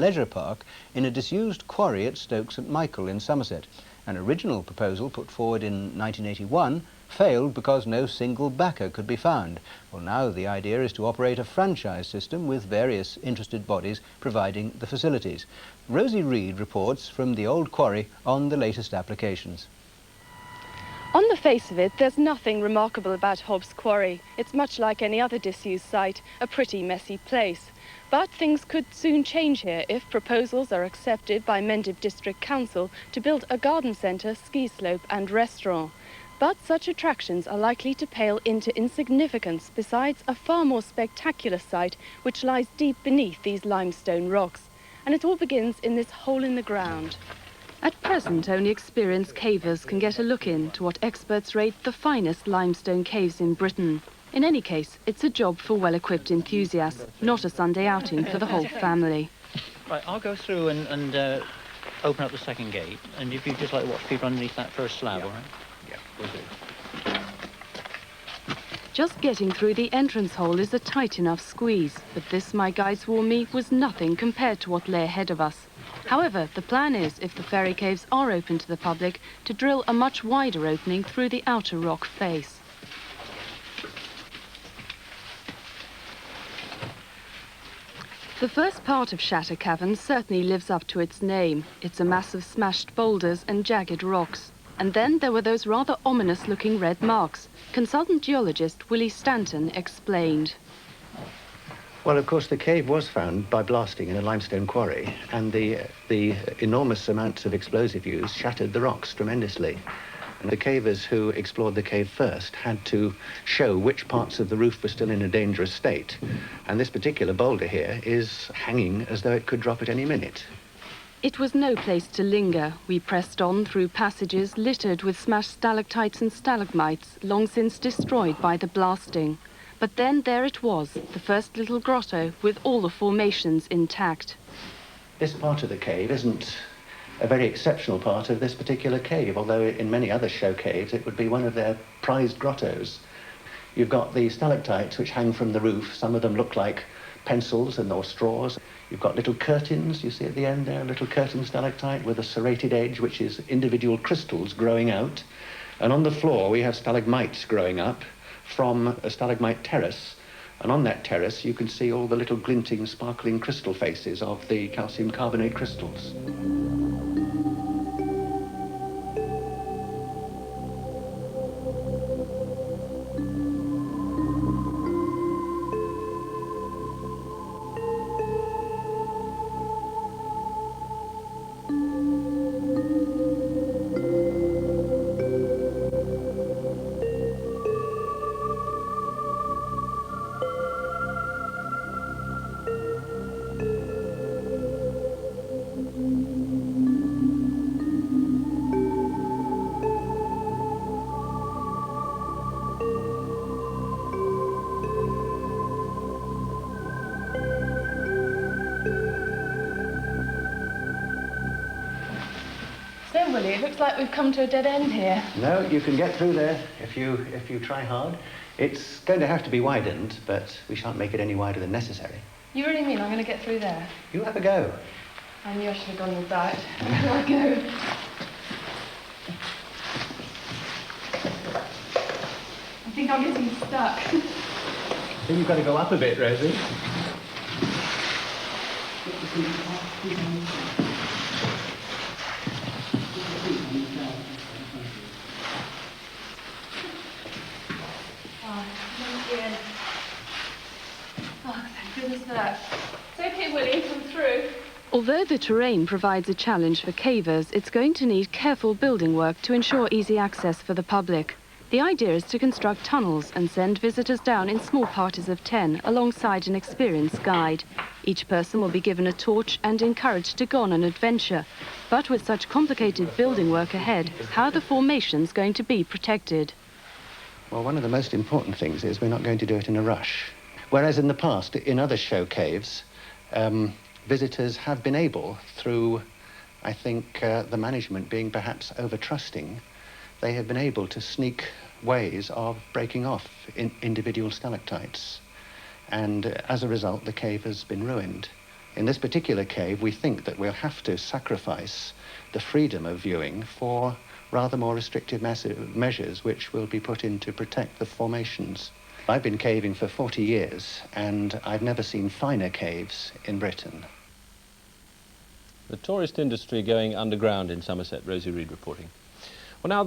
leisure park in a disused quarry at Stoke St Michael in Somerset. An original proposal put forward in 1981 failed because no single backer could be found. Well, now the idea is to operate a franchise system with various interested bodies providing the facilities. Rosie Reed reports from the old quarry on the latest applications. On the face of it, there's nothing remarkable about Hobbs Quarry. It's much like any other disused site, a pretty messy place. But things could soon change here if proposals are accepted by Mendip District Council to build a garden centre, ski slope and restaurant. But such attractions are likely to pale into insignificance besides a far more spectacular site which lies deep beneath these limestone rocks. And it all begins in this hole in the ground. At present, only experienced cavers can get a look into what experts rate the finest limestone caves in Britain. In any case, it's a job for well-equipped enthusiasts, not a Sunday outing for the whole family. Right, I'll go through and open up the second gate, and if you just like watch people underneath that first slab, all right? Yeah, will do. Just getting through the entrance hole is a tight enough squeeze, but this, my guides warn me, was nothing compared to what lay ahead of us. However, the plan is, if the fairy caves are open to the public, to drill a much wider opening through the outer rock face. The first part of Shatter Cavern certainly lives up to its name. It's a mass of smashed boulders and jagged rocks. And then there were those rather ominous-looking red marks. Consultant geologist Willie Stanton explained. Well, of course, the cave was found by blasting in a limestone quarry, and the enormous amounts of explosive used shattered the rocks tremendously. And the cavers who explored the cave first had to show which parts of the roof were still in a dangerous state. And this particular boulder here is hanging as though it could drop at any minute. It was no place to linger. We pressed on through passages littered with smashed stalactites and stalagmites, long since destroyed by the blasting. But then there it was, the first little grotto with all the formations intact. This part of the cave isn't a very exceptional part of this particular cave, although in many other show caves it would be one of their prized grottos. You've got the stalactites which hang from the roof. Some of them look like pencils or straws. You've got little curtains, you see at the end there, a little curtain stalactite with a serrated edge, which is individual crystals growing out. And on the floor we have stalagmites growing up from a stalagmite terrace, and on that terrace you can see all the little glinting, sparkling crystal faces of the calcium carbonate crystals. So, Willie, it looks like we've come to a dead end here. No, you can get through there if you try hard. It's going to have to be widened, but we shan't make it any wider than necessary. You really mean I'm going to get through there? You have a go. I knew I should have gone with that. Here I go. I think I'm getting stuck. I think you've got to go up a bit, Rosie. Oh, thank goodness for that. It's okay, Willie, come through. Although the terrain provides a challenge for cavers, it's going to need careful building work to ensure easy access for the public. The idea is to construct tunnels and send visitors down in small parties of 10 alongside an experienced guide. Each person will be given a torch and encouraged to go on an adventure. But with such complicated building work ahead, how are the formations going to be protected? Well, one of the most important things is we're not going to do it in a rush. Whereas in the past, in other show caves, visitors have been able, through, I think, the management being perhaps over-trusting, they have been able to sneak ways of breaking off individual stalactites. And as a result, the cave has been ruined. In this particular cave, we think that we'll have to sacrifice the freedom of viewing for rather more restrictive measures which will be put in to protect the formations. I've been caving for 40 years and I've never seen finer caves in Britain. The tourist industry going underground in Somerset. Rosie Reed reporting.